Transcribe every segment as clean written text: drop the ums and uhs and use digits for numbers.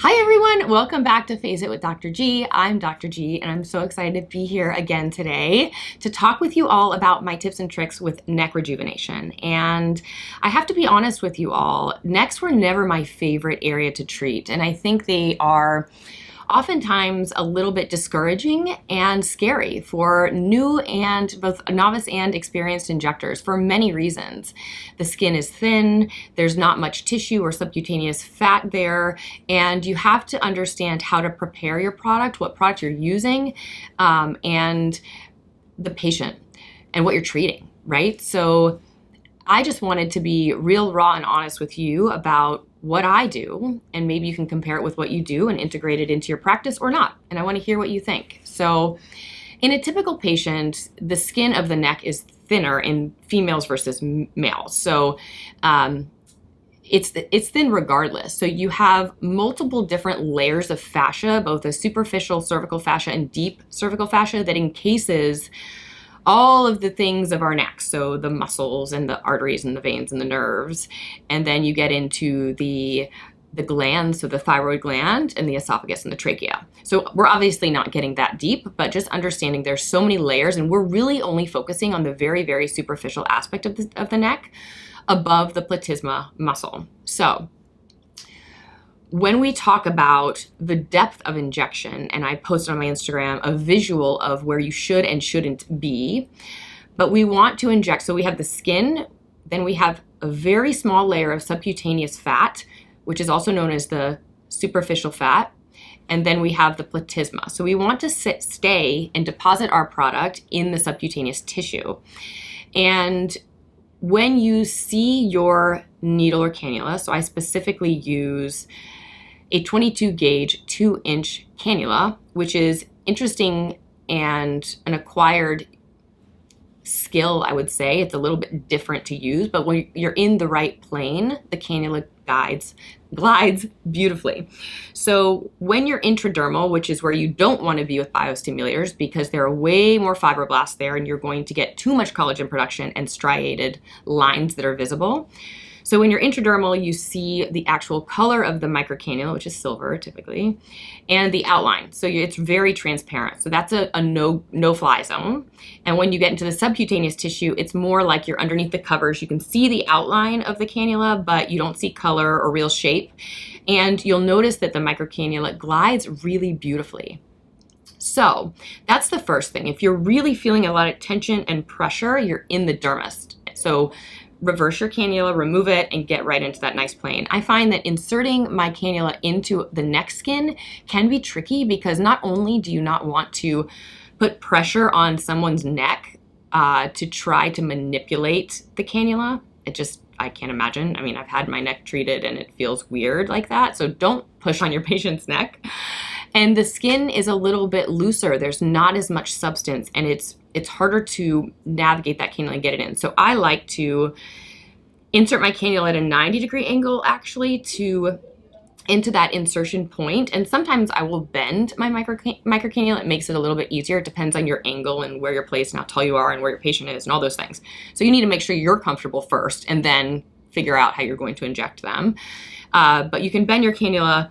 Hi everyone, welcome back to Face It with Dr. G. I'm Dr. G and I'm so excited to be here again today to talk with you all about my tips and tricks with neck rejuvenation. And I have to be honest with you all, necks were never my favorite area to treat, and I think they are oftentimes a little bit discouraging and scary for new and both novice and experienced injectors for many reasons. The skin is thin, there's not much tissue or subcutaneous fat there, and you have to understand how to prepare your product, what product you're using, and the patient and what you're treating, right? So I just wanted to be real, raw, and honest with you about what I do, and maybe you can compare it with what you do and integrate it into your practice or not. And I want to hear what you think. So in a typical patient, the skin of the neck is thinner in females versus males. So it's thin regardless. So you have multiple different layers of fascia, both a superficial cervical fascia and deep cervical fascia that encases all of the things of our neck, so the muscles and the arteries and the veins and the nerves. And then you get into the glands, so the thyroid gland and the esophagus and the trachea. So we're obviously not getting that deep, but just understanding there's so many layers, and we're really only focusing on the very, very superficial aspect of the neck above the platysma muscle. So when we talk about the depth of injection, and I posted on my Instagram a visual of where you should and shouldn't be, but we want to inject, so we have the skin, then we have a very small layer of subcutaneous fat, which is also known as the superficial fat, and then we have the platysma. So we want to stay and deposit our product in the subcutaneous tissue. And when you see your needle or cannula, so I specifically use a 22 gauge 2-inch cannula, which is interesting and an acquired skill, I would say. It's a little bit different to use, but when you're in the right plane, the cannula glides beautifully. So when you're intradermal, which is where you don't want to be with biostimulators because there are way more fibroblasts there and you're going to get too much collagen production and striated lines that are visible. So when you're intradermal, you see the actual color of the microcannula, which is silver typically, and the outline. So it's very transparent. So that's a no-fly zone. And when you get into the subcutaneous tissue, it's more like you're underneath the covers. You can see the outline of the cannula, but you don't see color or real shape. And you'll notice that the microcannula glides really beautifully. So that's the first thing. If you're really feeling a lot of tension and pressure, you're in the dermis. So reverse your cannula, remove it, and get right into that nice plane. I find that inserting my cannula into the neck skin can be tricky because not only do you not want to put pressure on someone's neck to try to manipulate the cannula, I can't imagine. I mean, I've had my neck treated and it feels weird like that, so don't push on your patient's neck. And the skin is a little bit looser. There's not as much substance, and it's harder to navigate that cannula and get it in. So I like to insert my cannula at a 90-degree angle actually into that insertion point. And sometimes I will bend my microcannula. It makes it a little bit easier. It depends on your angle and where you're placed and how tall you are and where your patient is and all those things. So you need to make sure you're comfortable first and then figure out how you're going to inject them. But you can bend your cannula.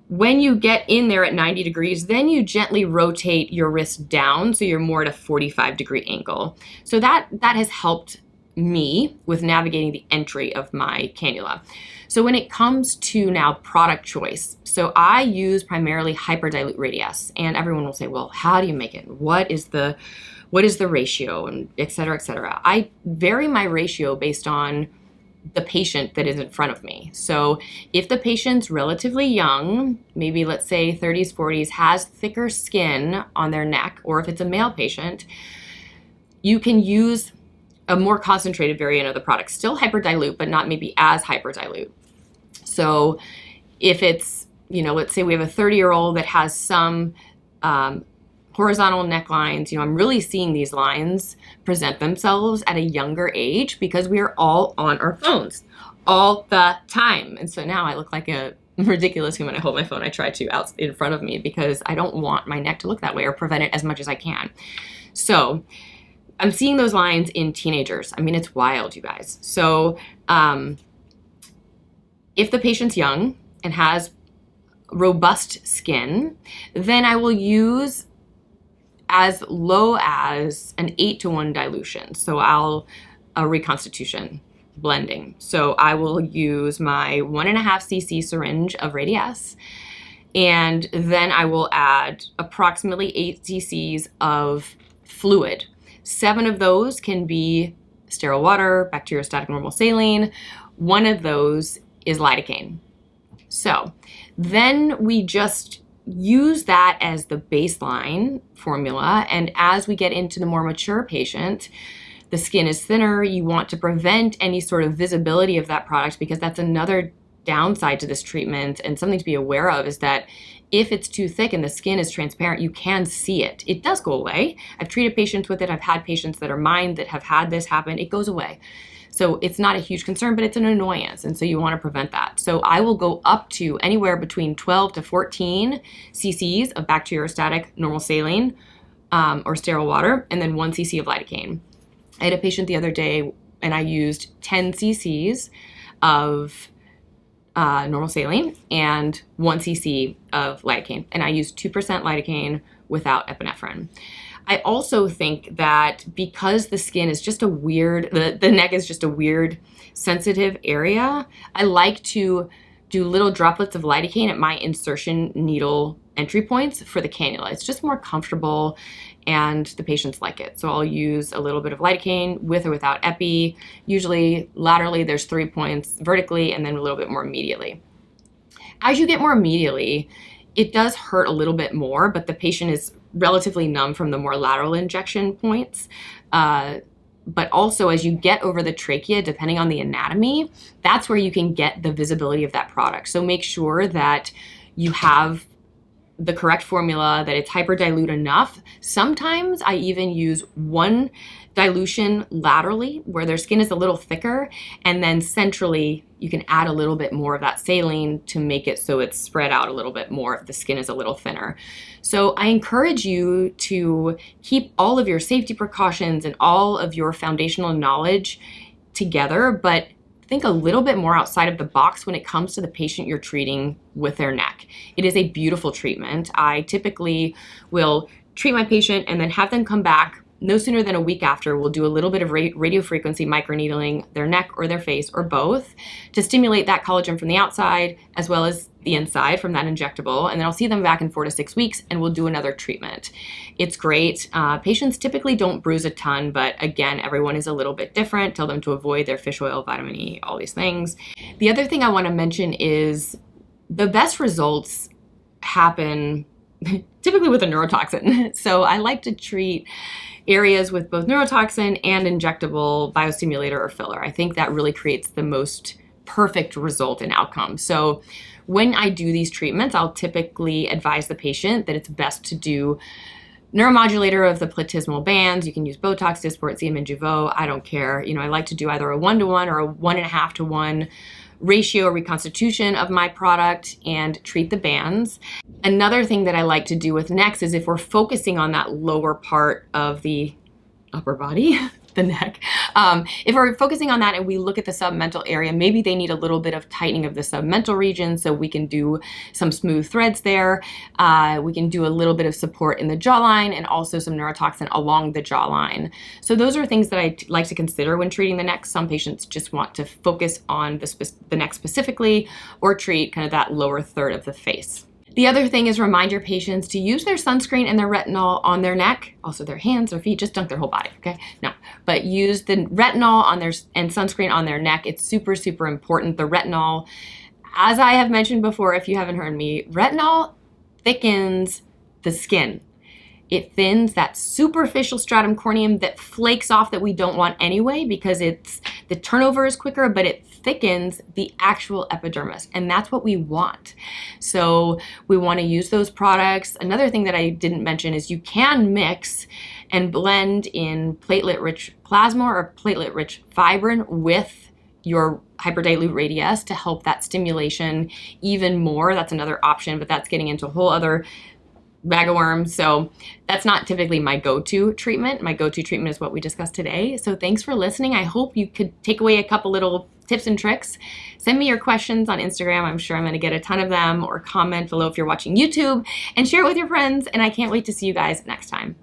When you get in there at 90 degrees, then you gently rotate your wrist down so you're more at a 45-degree angle. So that has helped me with navigating the entry of my cannula. So when it comes to now product choice, so I use primarily hyperdilute radius, and everyone will say, well, how do you make it? What is the ratio, and et cetera, et cetera. I vary my ratio based on the patient that is in front of me. So if the patient's relatively young, maybe let's say 30s, 40s, has thicker skin on their neck, or if it's a male patient, you can use a more concentrated variant of the product. Still hyperdilute, but not maybe as hyperdilute. So if it's, let's say we have a 30-year-old that has some horizontal necklines, I'm really seeing these lines present themselves at a younger age because we are all on our phones all the time. And so now I look like a ridiculous when I hold my phone. I try to out in front of me because I don't want my neck to look that way or prevent it as much as I can. So I'm seeing those lines in teenagers. I mean, it's wild, you guys. So if the patient's young and has robust skin, then I will use as low as an 8-to-1 dilution. So a reconstitution blending. So I will use my 1.5 cc syringe of Radiesse, and then I will add approximately 8 cc's of fluid. 7 of those can be sterile water, bacteriostatic normal saline. 1 of those is lidocaine. So then we just use that as the baseline formula, and as we get into the more mature patient, the skin is thinner. You want to prevent any sort of visibility of that product, because that's another downside to this treatment, and something to be aware of is that if it's too thick and the skin is transparent, you can see it. It does go away. I've treated patients with it. I've had patients that are mine that have had this happen. It goes away. So it's not a huge concern, but it's an annoyance, and so you want to prevent that. So I will go up to anywhere between 12 to 14 cc's of bacteriostatic normal saline or sterile water, and then 1 cc of lidocaine. I had a patient the other day, and I used 10 cc's of normal saline and 1 cc of lidocaine, and I used 2% lidocaine without epinephrine. I also think that because the skin is just a weird, the neck is just a weird sensitive area, I like to do little droplets of lidocaine at my insertion needle entry points for the cannula. It's just more comfortable, and the patients like it. So I'll use a little bit of lidocaine with or without epi. Usually laterally there's 3 points, vertically, and then a little bit more medially. As you get more medially, it does hurt a little bit more, but the patient is relatively numb from the more lateral injection points. But also as you get over the trachea, depending on the anatomy, that's where you can get the visibility of that product. So make sure that you have the correct formula, that it's hyperdilute enough. Sometimes I even use 1 dilution laterally where their skin is a little thicker, and then centrally you can add a little bit more of that saline to make it so it's spread out a little bit more if the skin is a little thinner. So I encourage you to keep all of your safety precautions and all of your foundational knowledge together, but think a little bit more outside of the box when it comes to the patient you're treating with their neck. It is a beautiful treatment. I typically will treat my patient and then have them come back no sooner than a week after. We'll do a little bit of radiofrequency microneedling their neck or their face or both to stimulate that collagen from the outside as well as the inside from that injectable. And then I'll see them back in 4 to 6 weeks and we'll do another treatment. It's great. Patients typically don't bruise a ton, but again, everyone is a little bit different. Tell them to avoid their fish oil, vitamin E, all these things. The other thing I want to mention is the best results happen typically with a neurotoxin. So I like to treat areas with both neurotoxin and injectable biostimulator or filler. I think that really creates the most perfect result and outcome. So when I do these treatments, I'll typically advise the patient that it's best to do neuromodulator of the platysmal bands. You can use Botox, Dysport, Xeomin, Jeuveau. I don't care. I like to do either a 1-to-1 or a 1.5-to-1 ratio reconstitution of my product and treat the bands. Another thing that I like to do with necks is if we're focusing on that lower part of the upper body, the neck, if we're focusing on that and we look at the submental area, maybe they need a little bit of tightening of the submental region, so we can do some smooth threads there. We can do a little bit of support in the jawline and also some neurotoxin along the jawline. So those are things that I like to consider when treating the neck. Some patients just want to focus on the neck specifically or treat kind of that lower third of the face. The other thing is remind your patients to use their sunscreen and their retinol on their neck, also their hands, their feet, just dunk their whole body, okay? No, but use the retinol on their and sunscreen on their neck. It's super, super important. The retinol, as I have mentioned before, if you haven't heard me, retinol thickens the skin. It thins that superficial stratum corneum that flakes off that we don't want anyway because the turnover is quicker, but it thickens the actual epidermis, and that's what we want. So we want to use those products. Another thing that I didn't mention is you can mix and blend in platelet-rich plasma or platelet-rich fibrin with your hyperdilute Radiesse to help that stimulation even more. That's another option, but that's getting into a whole other bag of worms. So that's not typically my go-to treatment. My go-to treatment is what we discussed today. So thanks for listening. I hope you could take away a couple little tips and tricks. Send me your questions on Instagram. I'm sure I'm going to get a ton of them, or comment below if you're watching YouTube, and share it with your friends. And I can't wait to see you guys next time.